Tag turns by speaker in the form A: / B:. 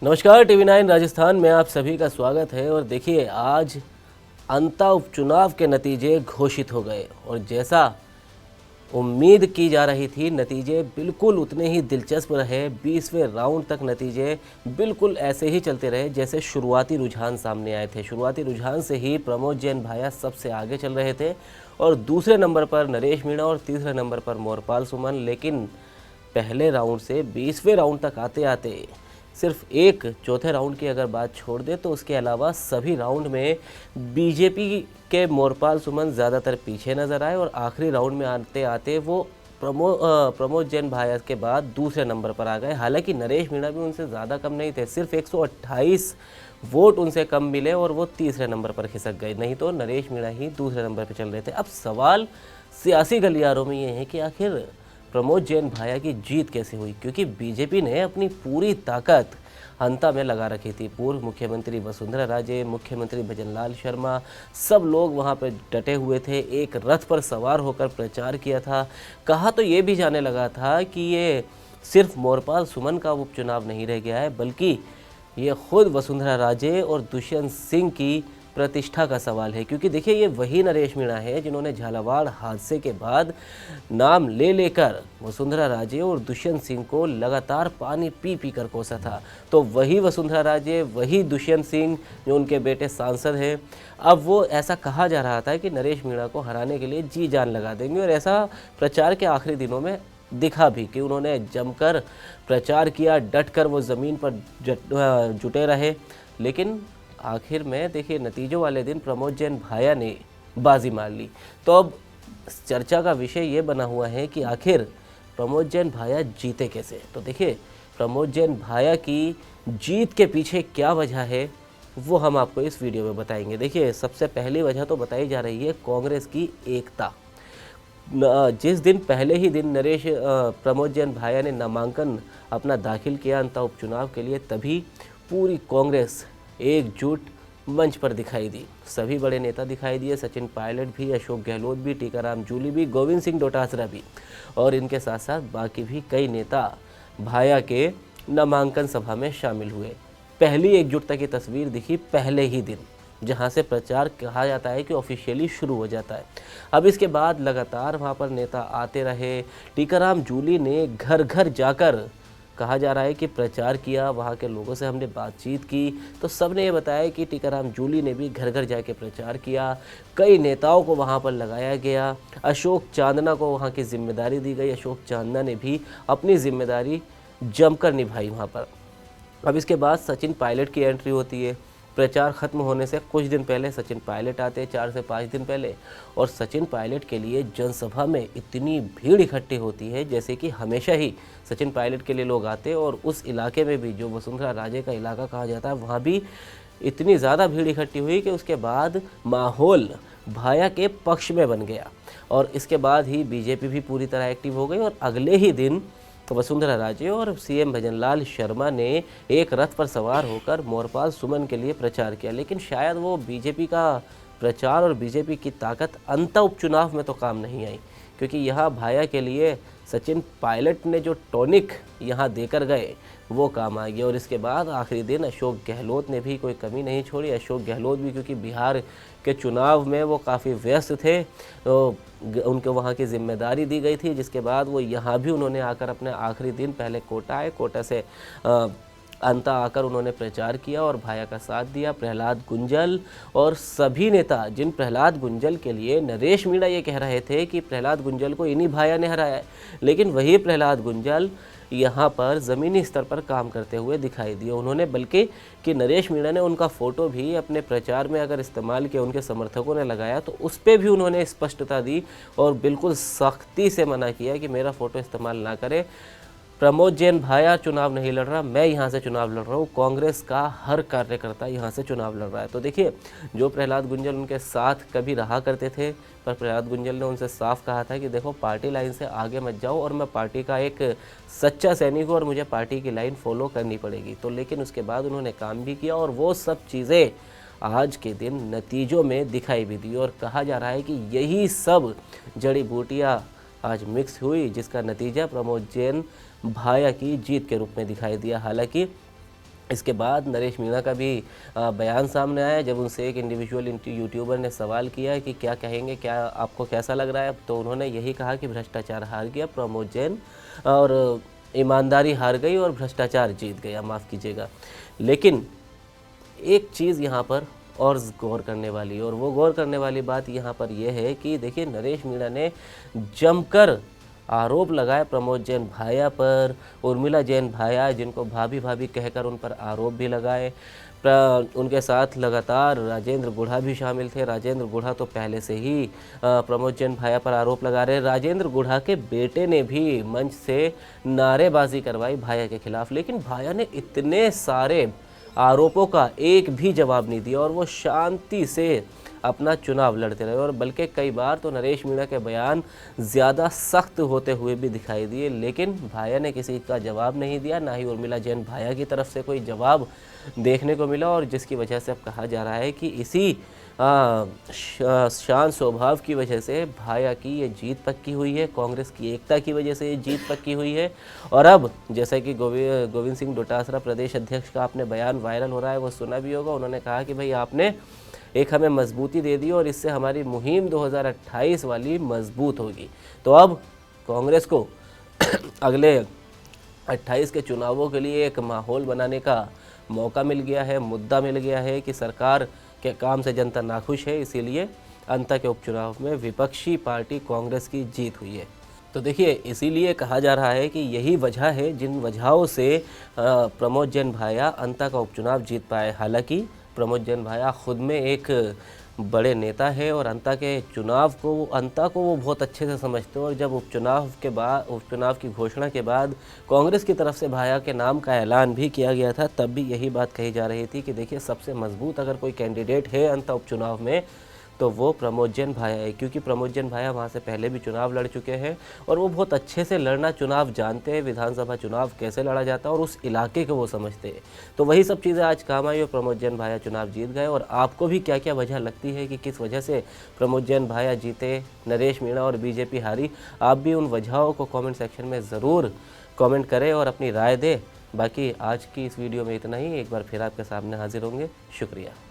A: नमस्कार, टीवी 9 राजस्थान में आप सभी का स्वागत है। और देखिए, आज अंता उपचुनाव के नतीजे घोषित हो गए और जैसा उम्मीद की जा रही थी, नतीजे बिल्कुल उतने ही दिलचस्प रहे। 20वें राउंड तक नतीजे बिल्कुल ऐसे ही चलते रहे जैसे शुरुआती रुझान सामने आए थे। शुरुआती रुझान से ही प्रमोद जैन भाया सबसे आगे चल रहे थे और दूसरे नंबर पर नरेश मीणा और तीसरे नंबर पर मोरपाल सुमन। लेकिन पहले राउंड से 20वें राउंड तक आते आते सिर्फ एक चौथे राउंड की अगर बात छोड़ दे तो उसके अलावा सभी राउंड में बीजेपी के मोरपाल सुमन ज़्यादातर पीछे नज़र आए और आखिरी राउंड में आते आते वो प्रमोद जैन भाया के बाद दूसरे नंबर पर आ गए। हालांकि नरेश मीणा भी उनसे ज़्यादा कम नहीं थे, सिर्फ 128 वोट उनसे कम मिले और वो तीसरे नंबर पर खिसक गए, नहीं तो नरेश मीणा ही दूसरे नंबर पर चल रहे थे। अब सवाल सियासी गलियारों में ये है कि आखिर प्रमोद जैन भाया की जीत कैसे हुई, क्योंकि बीजेपी ने अपनी पूरी ताकत अंता में लगा रखी थी। पूर्व मुख्यमंत्री वसुंधरा राजे, मुख्यमंत्री भजनलाल शर्मा, सब लोग वहां पर डटे हुए थे। एक रथ पर सवार होकर प्रचार किया था। कहा तो ये भी जाने लगा था कि ये सिर्फ मोरपाल सुमन का उपचुनाव नहीं रह गया है, बल्कि ये खुद वसुंधरा राजे और दुष्यंत सिंह की प्रतिष्ठा का सवाल है। क्योंकि देखिए, ये वही नरेश मीणा है जिन्होंने झालावाड़ हादसे के बाद नाम ले लेकर वसुंधरा राजे और दुष्यंत सिंह को लगातार पानी पी पी कर कोसा था। तो वही वसुंधरा राजे, वही दुष्यंत सिंह जो उनके बेटे सांसद हैं, अब वो ऐसा कहा जा रहा था कि नरेश मीणा को हराने के लिए जी जान लगा देंगे। और ऐसा प्रचार के आखिरी दिनों में दिखा भी कि उन्होंने जमकर प्रचार किया, डटकर वो ज़मीन पर जुटे रहे। लेकिन आखिर में देखिए, नतीजों वाले दिन प्रमोद जैन भाया ने बाजी मार ली। तो अब चर्चा का विषय ये बना हुआ है कि आखिर प्रमोद जैन भाया जीते कैसे। तो देखिए, प्रमोद जैन भाया की जीत के पीछे क्या वजह है वो हम आपको इस वीडियो में बताएंगे। देखिए, सबसे पहली वजह तो बताई जा रही है कांग्रेस की एकता। जिस दिन पहले ही दिन प्रमोद जैन भाया ने नामांकन अपना दाखिल किया अंता उपचुनाव के लिए, तभी पूरी कांग्रेस एकजुट मंच पर दिखाई दी। सभी बड़े नेता दिखाई दिए, सचिन पायलट भी, अशोक गहलोत भी, टीकाराम जूली भी, गोविंद सिंह डोटासरा भी, और इनके साथ साथ बाकी भी कई नेता भाया के नामांकन सभा में शामिल हुए। पहली एकजुटता की तस्वीर दिखी पहले ही दिन, जहां से प्रचार कहा जाता है कि ऑफिशियली शुरू हो जाता है। अब इसके बाद लगातार वहां पर नेता आते रहे। टीकाराम जूली ने घर घर जाकर, कहा जा रहा है कि प्रचार किया, वहाँ के लोगों से हमने बातचीत की तो सब ने ये बताया कि टीकाराम जूली ने भी घर घर जाके प्रचार किया। कई नेताओं को वहाँ पर लगाया गया। अशोक चांदना को वहाँ की जिम्मेदारी दी गई। अशोक चांदना ने भी अपनी जिम्मेदारी जमकर निभाई वहाँ पर। अब इसके बाद सचिन पायलट की एंट्री होती है। प्रचार खत्म होने से कुछ दिन पहले सचिन पायलट आते, 4 से 5 दिन पहले, और सचिन पायलट के लिए जनसभा में इतनी भीड़ इकट्ठी होती है जैसे कि हमेशा ही सचिन पायलट के लिए लोग आते। और उस इलाके में भी, जो वसुंधरा राजे का इलाका कहा जाता है, वहाँ भी इतनी ज़्यादा भीड़ इकट्ठी हुई कि उसके बाद माहौल भाया के पक्ष में बन गया। और इसके बाद ही बीजेपी भी पूरी तरह एक्टिव हो गई और अगले ही दिन वसुंधरा राजे और सीएम भजनलाल शर्मा ने एक रथ पर सवार होकर मोरपाल सुमन के लिए प्रचार किया। लेकिन शायद वो बीजेपी का प्रचार और बीजेपी की ताकत अंता उपचुनाव में तो काम नहीं आई, क्योंकि यहाँ भाया के लिए सचिन पायलट ने जो टॉनिक यहाँ देकर गए वो काम आ गया। और इसके बाद आखिरी दिन अशोक गहलोत ने भी कोई कमी नहीं छोड़ी। अशोक गहलोत भी, क्योंकि बिहार के चुनाव में वो काफ़ी व्यस्त थे, तो उनको वहाँ की जिम्मेदारी दी गई थी, जिसके बाद वो यहाँ भी उन्होंने आकर अपने आखिरी दिन पहले कोटा आए, कोटा से अंता आकर उन्होंने प्रचार किया और भाया का साथ दिया। प्रहलाद गुंजल और सभी नेता, जिन प्रहलाद गुंजल के लिए नरेश मीणा ये कह रहे थे कि प्रहलाद गुंजल को इन्हीं भाया ने हराया है, लेकिन वही प्रहलाद गुंजल यहाँ पर ज़मीनी स्तर पर काम करते हुए दिखाई दिए। उन्होंने, बल्कि कि नरेश मीणा ने उनका फ़ोटो भी अपने प्रचार में अगर इस्तेमाल किया, उनके समर्थकों ने लगाया, तो उस पर भी उन्होंने स्पष्टता दी और बिल्कुल सख्ती से मना किया कि मेरा फ़ोटो इस्तेमाल ना करें। प्रमोद जैन भाया चुनाव नहीं लड़ रहा, मैं यहाँ से चुनाव लड़ रहा हूँ, कांग्रेस का हर कार्यकर्ता यहाँ से चुनाव लड़ रहा है। तो देखिए, जो प्रहलाद गुंजल उनके साथ कभी रहा करते थे, पर प्रहलाद गुंजल ने उनसे साफ कहा था कि देखो, पार्टी लाइन से आगे मत जाओ और मैं पार्टी का एक सच्चा सैनिक हूँ और मुझे पार्टी की लाइन फॉलो करनी पड़ेगी। तो लेकिन उसके बाद उन्होंने काम भी किया और वो सब चीज़ें आज के दिन नतीजों में दिखाई भी दी। और कहा जा रहा है कि यही सब जड़ी बूटियाँ आज मिक्स हुई, जिसका नतीजा प्रमोद जैन भाया की जीत के रूप में दिखाई दिया। हालांकि इसके बाद नरेश मीणा का भी बयान सामने आया जब उनसे एक इंडिविजुअल यूट्यूबर ने सवाल किया कि क्या कहेंगे, क्या आपको कैसा लग रहा है, तो उन्होंने यही कहा कि भ्रष्टाचार हार गया, प्रमोद जैन और ईमानदारी हार गई और भ्रष्टाचार जीत गया, माफ़ कीजिएगा। लेकिन एक चीज़ यहाँ पर और गौर करने वाली, और वो गौर करने वाली बात यहाँ पर यह है कि देखिए नरेश मीणा ने जमकर आरोप लगाए प्रमोद जैन भाया पर, उर्मिला जैन भाया जिनको भाभी भाभी कहकर उन पर आरोप भी लगाए। उनके साथ लगातार राजेंद्र गुढ़ा भी शामिल थे। राजेंद्र गुढ़ा तो पहले से ही प्रमोद जैन भाया पर आरोप लगा रहे। राजेंद्र गुढ़ा के बेटे ने भी मंच से नारेबाजी करवाई भाया के खिलाफ, लेकिन भाया ने इतने सारे आरोपों का एक भी जवाब नहीं दिया और वो शांति से अपना चुनाव लड़ते रहे। और बल्कि कई बार तो नरेश मीणा के बयान ज़्यादा सख्त होते हुए भी दिखाई दिए, लेकिन भाया ने किसी का जवाब नहीं दिया, ना ही उर्मिला जैन भाया की तरफ से कोई जवाब देखने को मिला। और जिसकी वजह से अब कहा जा रहा है कि इसी शान स्वभाव की वजह से भाया की ये जीत पक्की हुई है, कांग्रेस की एकता की वजह से ये जीत पक्की हुई है। और अब जैसा कि गोविंद सिंह डोटासरा प्रदेश अध्यक्ष का आपने बयान वायरल हो रहा है, वो सुना भी होगा। उन्होंने कहा कि भाई आपने एक हमें मजबूती दे दी और इससे हमारी मुहिम 2028 वाली मजबूत होगी। तो अब कांग्रेस को अगले 28 के चुनावों के लिए एक माहौल बनाने का मौका मिल गया है, मुद्दा मिल गया है कि सरकार के काम से जनता नाखुश है, इसीलिए अंता के उपचुनाव में विपक्षी पार्टी कांग्रेस की जीत हुई है। तो देखिए इसीलिए कहा जा रहा है कि यही वजह है जिन वजहों से प्रमोद जैन भाया अंता का उपचुनाव जीत पाए। हालांकि प्रमोद जैन भाया खुद में एक बड़े नेता है और अंता के अंता को वो बहुत अच्छे से समझते हैं। और जब उपचुनाव की घोषणा के बाद कांग्रेस की तरफ से भाया के नाम का ऐलान भी किया गया था, तब भी यही बात कही जा रही थी कि देखिए सबसे मजबूत अगर कोई कैंडिडेट है अंता उपचुनाव में तो वो प्रमोद जैन भाया है, क्योंकि प्रमोद जैन भाया वहाँ से पहले भी चुनाव लड़ चुके हैं और वो बहुत अच्छे से लड़ना चुनाव जानते हैं, विधानसभा चुनाव कैसे लड़ा जाता है और उस इलाके को वो समझते हैं। तो वही सब चीज़ें आज काम आई और प्रमोद जैन भाया चुनाव जीत गए। और आपको भी क्या क्या वजह लगती है कि किस वजह से प्रमोद जैन भाया जीते, नरेश मीणा और बीजेपी हारी? आप भी उन वजहों को कॉमेंट सेक्शन में ज़रूर कॉमेंट करें और अपनी राय दें। बाकी आज की इस वीडियो में इतना ही। एक बार फिर आपके सामने हाजिर होंगे। शुक्रिया।